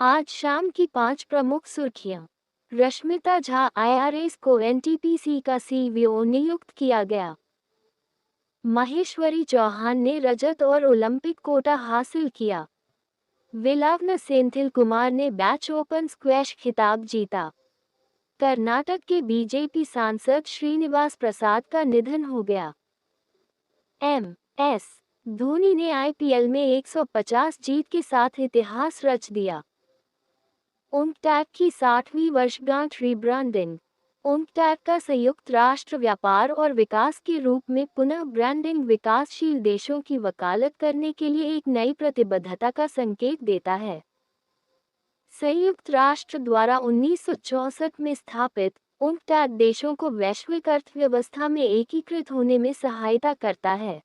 आज शाम की 5 प्रमुख सुर्खियां। रश्मिता झा आईआरएस को एनटीपीसी का सीईओ नियुक्त किया गया। महेश्वरी चौहान ने रजत और ओलंपिक कोटा हासिल किया। विलावना सेंथिल कुमार ने बैच ओपन स्क्वैश खिताब जीता। कर्नाटक के बीजेपी सांसद श्रीनिवास प्रसाद का निधन हो गया। एम.एस. धोनी ने आईपीएल में 150 जीत के साथ इतिहास रच दिया। उनटैक की 60वीं वर्षगांठ रीब्रांडिंग। उनटैक का संयुक्त राष्ट्र व्यापार और विकास के रूप में पुनः ब्रांडिंग विकासशील देशों की वकालत करने के लिए एक नई प्रतिबद्धता का संकेत देता है। संयुक्त राष्ट्र द्वारा 1964 में स्थापित उनटैक देशों को वैश्विक अर्थव्यवस्था में एकीकृत होने में सहायता करता है।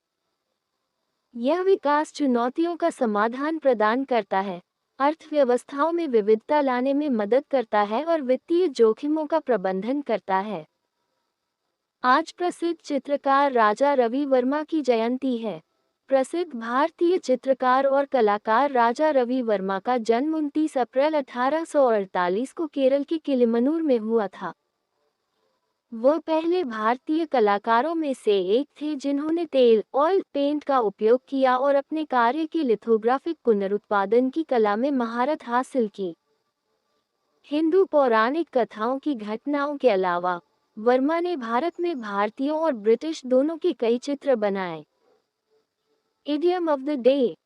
यह विकास चुनौतियों का समाधान प्रदान करता है, अर्थव्यवस्थाओं में विविधता लाने में मदद करता है और वित्तीय जोखिमों का प्रबंधन करता है। आज प्रसिद्ध चित्रकार राजा रवि वर्मा की जयंती है। प्रसिद्ध भारतीय चित्रकार और कलाकार राजा रवि वर्मा का जन्म 29 अप्रैल 1848 को केरल के किलिमनूर में हुआ था। वह पहले भारतीय कलाकारों में से एक थे जिन्होंने तेल ऑयल पेंट का उपयोग किया और अपने कार्य की लिथोग्राफिक पुनरुत्पादन की कला में महारत हासिल की। हिंदू पौराणिक कथाओं की घटनाओं के अलावा वर्मा ने भारत में भारतीयों और ब्रिटिश दोनों के कई चित्र बनाए। Idiom of the day.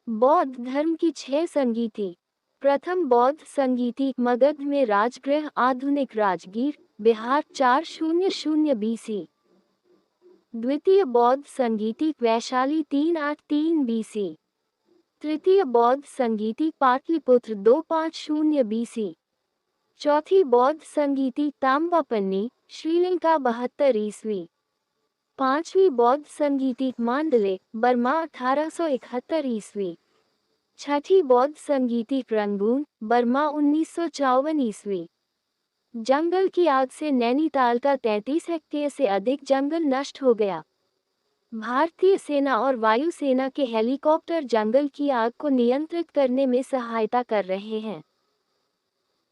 बौद्ध धर्म की 6 संगीति। प्रथम बौद्ध संगीति मगध में राजगृह आधुनिक राजगीर बिहार 400 BC। द्वितीय बौद्ध संगीति वैशाली 383 BC। तृतीय बौद्ध संगीति पाटलिपुत्र 250 BC। चौथी बौद्ध संगीति ताम्रपन्नी श्रीलंका 72 ईस्वी। पांचवी बौद्ध संगीति मांडले बर्मा 1871 ईस्वी। छठी बौद्ध संगीति रंगून बर्मा 1954 ईस्वी। जंगल की आग से नैनीताल का 33 हेक्टेयर से अधिक जंगल नष्ट हो गया। भारतीय सेना और वायुसेना के हेलीकॉप्टर जंगल की आग को नियंत्रित करने में सहायता कर रहे हैं।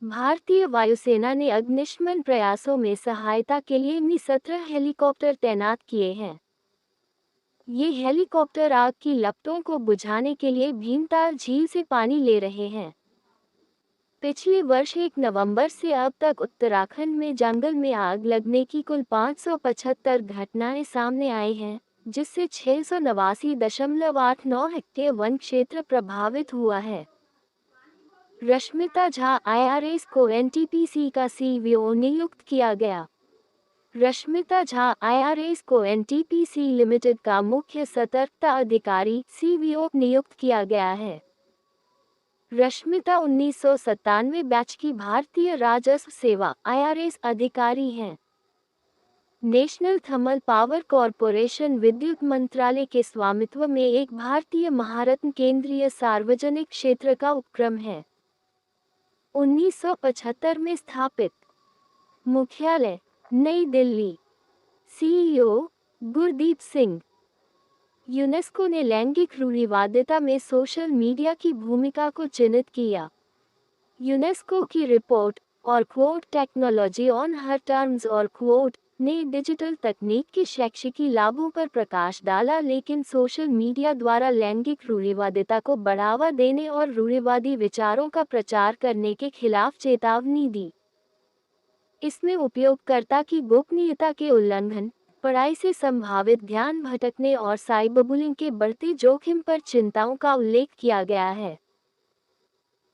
भारतीय वायुसेना ने अग्निशमन प्रयासों में सहायता के लिए Mi-17 हेलीकॉप्टर तैनात किए हैं। ये हेलीकॉप्टर आग की लपटों को बुझाने के लिए भीमताल झील से पानी ले रहे हैं। पिछले वर्ष 1 नवंबर से अब तक उत्तराखंड में जंगल में आग लगने की कुल 575 घटनाएं सामने आई हैं, जिससे 689.89 हेक्टेयर वन क्षेत्र प्रभावित हुआ है। रश्मिता झा आईआरएस को एनटीपीसी का सीईओ नियुक्त किया गया। रश्मिता झा आईआरएस को एनटीपीसी लिमिटेड का मुख्य सतर्कता अधिकारी सीईओ नियुक्त किया गया है। रश्मिता 1997 बैच की भारतीय राजस्व सेवा आईआरएस अधिकारी हैं। नेशनल थर्मल पावर कॉरपोरेशन विद्युत मंत्रालय के स्वामित्व में एक भारतीय महारत्न केंद्रीय सार्वजनिक क्षेत्र का उपक्रम है। 1975 में स्थापित। मुख्यालय नई दिल्ली। सीईओ गुरदीप सिंह। यूनेस्को ने लैंगिक रूढ़िवादिता में सोशल मीडिया की भूमिका को चिन्हित किया। यूनेस्को की रिपोर्ट और quote technology on her terms और क्वोट ने डिजिटल तकनीक के शैक्षिकी लाभों पर प्रकाश डाला, लेकिन सोशल मीडिया द्वारा लैंगिक रूढ़िवादिता को बढ़ावा देने और रूढ़िवादी विचारों का प्रचार करने के खिलाफ चेतावनी दी। इसमें उपयोगकर्ता की गोपनीयता के उल्लंघन, पढ़ाई से संभावित ध्यान भटकने और साइबरबुलिंग के बढ़ते जोखिम पर चिंताओं का उल्लेख किया गया है।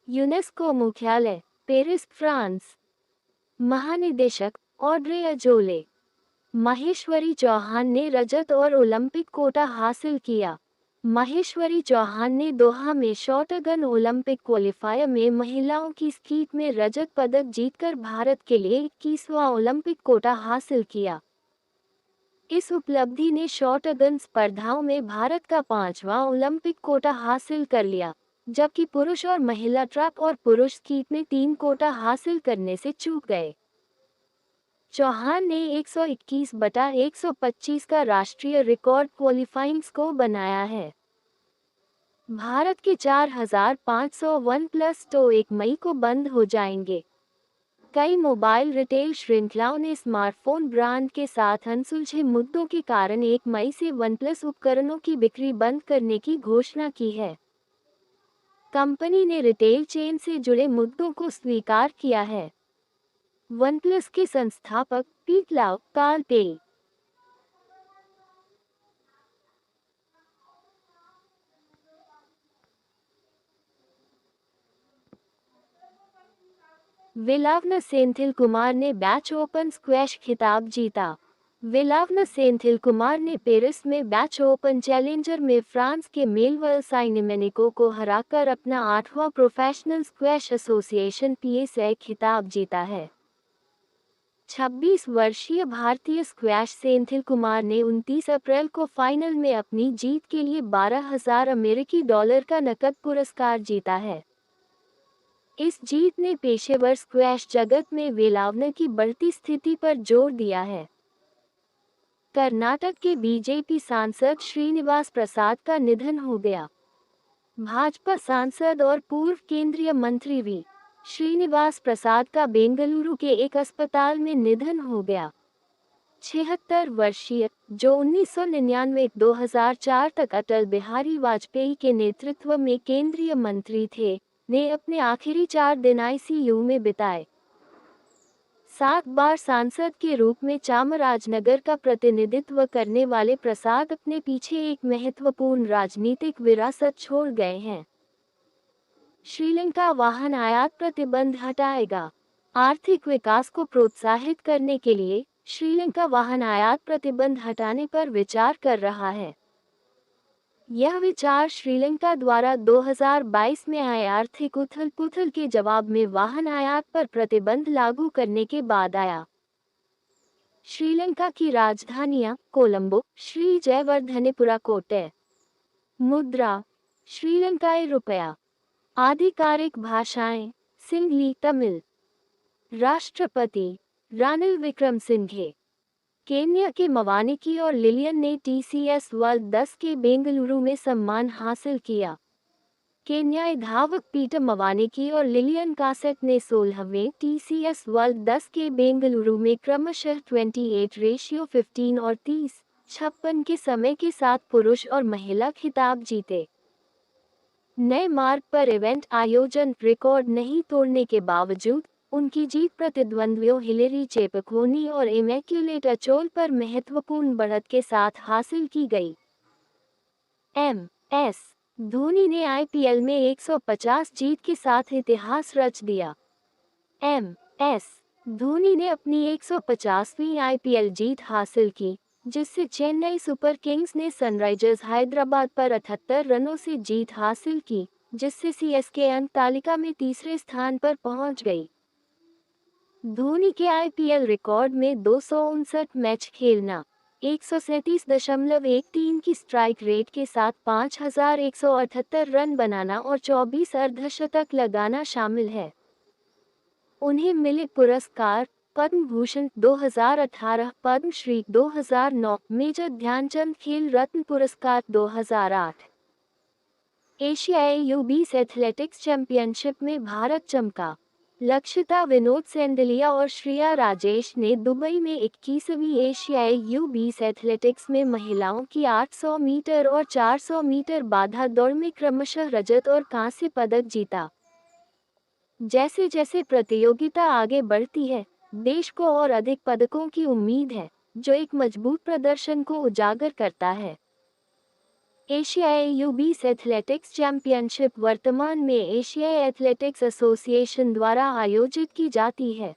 यूनेस्को मुख्यालय पेरिस, फ्रांस। महानिदेशक ऑड्रे अजोले। महेश्वरी चौहान ने रजत और ओलंपिक कोटा हासिल किया। महेश्वरी चौहान ने दोहा में शॉटगन ओलंपिक क्वालिफायर में महिलाओं की स्कीट में रजत पदक जीतकर भारत के लिए 21वां ओलंपिक कोटा हासिल किया। इस उपलब्धि ने शॉटगन स्पर्धाओं में भारत का 5वां ओलंपिक कोटा हासिल कर लिया, जबकि पुरुष और महिला ट्रैप और पुरुष स्कीट में 3 कोटा हासिल करने से चूक गए। चौहान ने 121/125 का राष्ट्रीय रिकॉर्ड क्वालिफाइंग स्कोर बनाया है। भारत के 4,500 वन प्लस स्टोर 1 मई को बंद हो जाएंगे। कई मोबाइल रिटेल श्रृंखलाओं ने स्मार्टफोन ब्रांड के साथ अनसुलझे मुद्दों के कारण 1 मई से वनप्लस उपकरणों की बिक्री बंद करने की घोषणा की है। कंपनी ने रिटेल चेन से जुड़े मुद्दों को स्वीकार किया है। वनप्लस के संस्थापक पीट लाउ कार्ल पे विलावना सेंथिल कुमार ने बैच ओपन स्क्वैश खिताब जीता। विलावना सेंथिल कुमार ने पेरिस में बैच ओपन चैलेंजर में फ्रांस के मेलवल साइनेमेनिको को हराकर अपना 8वां प्रोफेशनल स्क्वैश एसोसिएशन PSA खिताब जीता है। 26 वर्षीय भारतीय स्क्वैश सेंथिल कुमार ने 29 अप्रैल को फाइनल में अपनी जीत के लिए $12,000 का नकद पुरस्कार जीता है। इस जीत ने पेशेवर स्क्वैश जगत में वेलावना की बढ़ती स्थिति पर जोर दिया है। कर्नाटक के बीजेपी सांसद श्रीनिवास प्रसाद का निधन हो गया। भाजपा सांसद और पूर्व केंद्रीय मंत्री वी श्रीनिवास प्रसाद का बेंगलुरु के एक अस्पताल में निधन हो गया। 76 वर्षीय, जो 1999-2004 तक अटल बिहारी वाजपेयी के नेतृत्व में केंद्रीय मंत्री थे, ने अपने आखिरी 4 दिन ICU में बिताए। 7 बार सांसद के रूप में चामराजनगर का प्रतिनिधित्व करने वाले प्रसाद अपने पीछे एक महत्वपूर्ण राजनीतिक विरासत छोड़ गए हैं। श्रीलंका वाहन आयात प्रतिबंध हटाएगा। आर्थिक विकास को प्रोत्साहित करने के लिए श्रीलंका वाहन आयात प्रतिबंध हटाने पर विचार कर रहा है। यह विचार श्रीलंका द्वारा 2022 में आए आर्थिक उथल-पुथल के जवाब में वाहन आयात पर प्रतिबंध लागू करने के बाद आया। श्रीलंका की राजधानियां कोलंबो, श्री जयवर्धनेपुरा कोटे। मुद्रा श्रीलंकाई रुपया। आधिकारिक भाषाएं सिंहली तमिल। राष्ट्रपति रानिल विक्रमसिंघे। केन्या के मवानिकी और लिलियन ने TCS वर्ल्ड 10 के बेंगलुरु में सम्मान हासिल किया। केन्याई धावक पीटर मवानिकी और लिलियन कासेट ने 16वें TCS वर्ल्ड 10 के बेंगलुरु में क्रमशः 28:15 और 30:56 के समय के साथ पुरुष और महिला खिताब जीते। नए मार्ग पर इवेंट आयोजन रिकॉर्ड नहीं तोड़ने के बावजूद उनकी जीत प्रतिद्वंद्वियों हिलेरी चेपकोनी और इमैक्युलेट अचोल पर महत्वपूर्ण बढ़त के साथ हासिल की गई। MS धोनी ने IPL में 150 जीत के साथ इतिहास रच दिया। MS धोनी ने अपनी 150वीं IPL जीत हासिल की, जिससे चेन्नई सुपर किंग्स ने सनराइजर्स हैदराबाद पर 78 रनों से जीत हासिल की, जिससे CSK अंक तालिका में तीसरे स्थान पर पहुंच गई। धोनी के IPL रिकॉर्ड में 259 मैच खेलना, 137.13 की स्ट्राइक रेट के साथ 5,178 रन बनाना और 24 अर्धशतक लगाना शामिल है। उन्हें मिले पुरस्कार पद्म भूषण 2018, पद्मश्री 2009, मेजर ध्यानचंद खेल रत्न पुरस्कार 2008। एशियाई U20 एथलेटिक्स चैंपियनशिप में भारत चमका। लक्षिता विनोद सेंडलिया और श्रिया राजेश ने दुबई में 21वीं एशियाई U20 एथलेटिक्स में महिलाओं की 800 मीटर और 400 मीटर बाधा दौड़ में क्रमशः रजत और कांस्य पदक जीता। जैसे जैसे प्रतियोगिता आगे बढ़ती है, देश को और अधिक पदकों की उम्मीद है, जो एक मजबूत प्रदर्शन को उजागर करता है। एशियाई U20 एथलेटिक्स चैंपियनशिप वर्तमान में एशियाई एथलेटिक्स एसोसिएशन द्वारा आयोजित की जाती है।